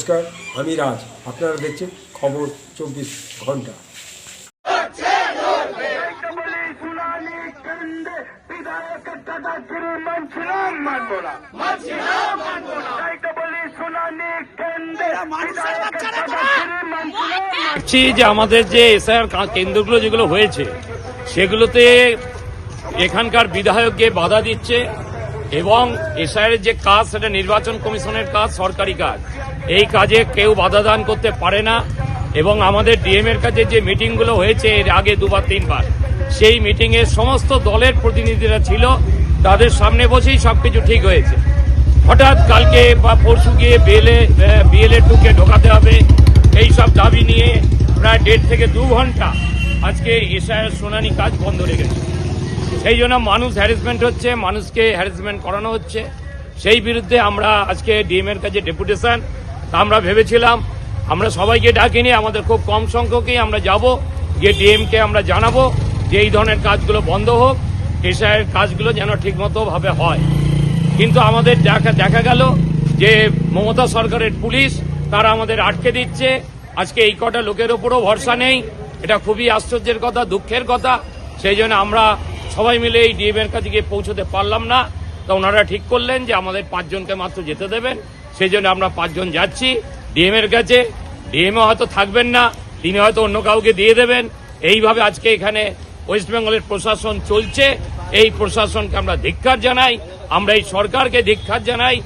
নমস্কার, আমি রাজ। আপনারা দেখছেন খবর 24 ঘন্টা। যে আমাদের যে এসআইআর কেন্দ্রগুলো যেগুলো হয়েছে সেগুলোতে এখানকার বিধায়ককে বাধা দিচ্ছে এবং এসআইআর যে কাজ সেটা নির্বাচন কমিশনের কাজ, সরকারি কাজ। এই কাজে কেউ বাধা দান করতে পারে না এবং আমাদের ডিএম এর কাছে যে মিটিংগুলো হয়েছে এর আগে দুবার তিনবার, সেই মিটিংয়ে সমস্ত দলের প্রতিনিধিরা ছিল, তাদের সামনে বসেই সবকিছু ঠিক হয়েছে। হঠাৎ কালকে বা পরশু গিয়ে বিএলএ 2-কে ঢোকাতে হবে এই সব দাবি নিয়ে প্রায় 1.5 থেকে 2 ঘন্টা আজকে এসআইআর শুনানি কাজ বন্ধ রেখেছে। সেই জন্য মানুষ হ্যারাসমেন্ট হচ্ছে, মানুষকে হ্যারাসমেন্ট করানো হচ্ছে। সেই বিরুদ্ধে আমরা আজকে ডিএম এর কাছে ডেপুটেশন, আমরা ভেবেছিলাম আমরা সবাইকে ডাকিনি, আমাদের খুব কম সংখ্যকই আমরা যাব, গিয়ে ডিএমকে আমরা জানাবো যে এই ধরনের কাজগুলো বন্ধ হোক, এসআইআর কাজগুলো যেন ঠিকমতো ভাবে হয়। কিন্তু আমাদের দেখা গেল যে মমতা সরকারের পুলিশ তারা আমাদের আটকে দিচ্ছে। আজকে এই কটা লোকের ওপরও ভরসা নেই, এটা খুবই আশ্চর্যের কথা, দুঃখের কথা। সেই জন্য আমরা সবাই মিলে এই ডিএম এর কাছে গিয়ে পৌঁছতে পারলাম না। তো ওনারা ঠিক করলেন যে আমাদের 5 জনকে মাত্র যেতে দেবেন, সেই জন্য আমরা 5 জন যাচ্ছি ডিএম এর কাছে। ডিএমও হয়তো থাকবেন না, তিনি হয়তো অন্য কাউকে দিয়ে দেবেন। এইভাবে আজকে এখানে ওয়েস্ট বেঙ্গলের প্রশাসন চলছে। এই প্রশাসনকে আমরা ধিক্কার জানাই, আমরা এই সরকারকে ধিক্কার জানাই।